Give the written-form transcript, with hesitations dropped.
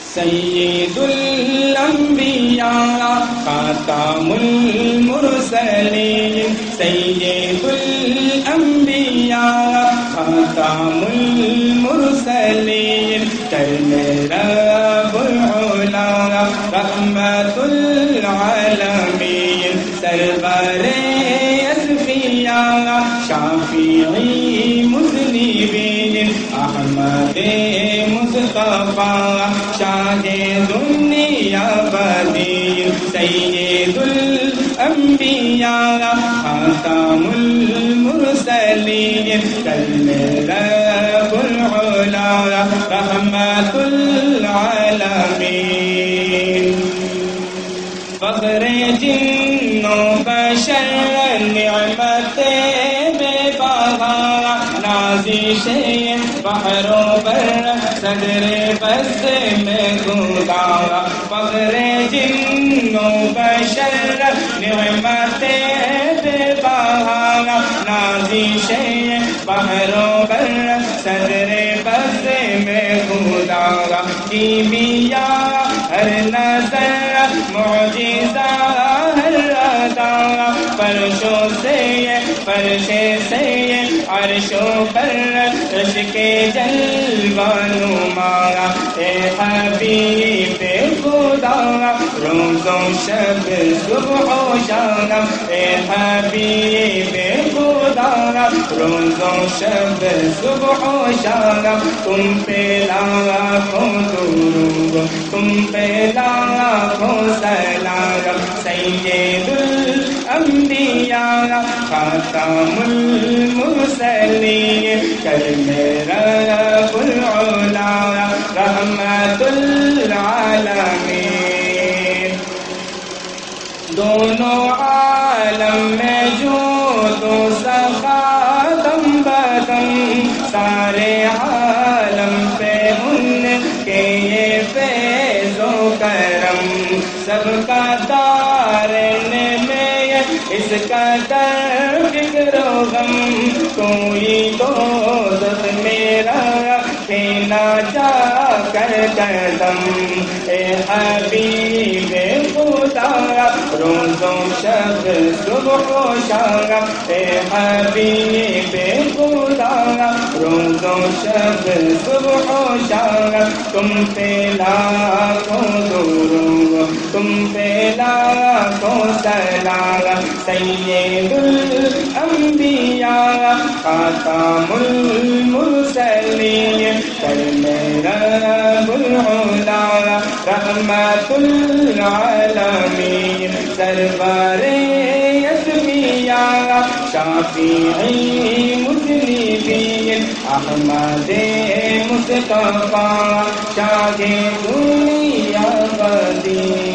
سید الانبیاء خاتم المرسلین سید الانبیاء خاتم المرسلین کرم رب العلا رحمت العالمین سرور اصفیاء شافعی مذنبین احمد مصطفیٰ شاہ دنیا بدین سید الانبیاء خاتم المرسلین کلم رب العلا رحمت العالمین فخر جن و بشر نعمت میں بہا نازش بحر و بر صدر بس میں گزارا فخر جن و بشر نعمت میں بہا نازش بحر و بر صدر بس میں گزارا کیمیا ہر نظر معجزہ ہر ادا فرشوں سے فرشے سے عرشوں پر عشق جلوہ نمایا اے حبیب خدا روز و شب صبح و شام اے حبیب خدا روز و شب صبح و شام تم پہ لاکھوں درود تم پہ لاکھوں سلام سید الانبیاء خاتم المرسلین کرم رب العلا رحمت العالمین دونوں عالم میں جو تو سخا دم بدم سارے عالم پہ ان کے یہ فیض و کرم سب کا دارنے میں اس کا در فکر و غم کوئی دوزخ میرا کھینا جا کر قدم اے حبیب خدا روز و شب صبح و شام اے حبیب خدا روز و شب صبح و شام تم پہ لاکھوں درود تم پہ لاکھوں سلام سید الانبیاء خاتم المرسلین کرم رب العلا رحمت العالمین سرور اصفیاء شافعی مذنبین احمد مصطفیٰ شاہ دنیا بدین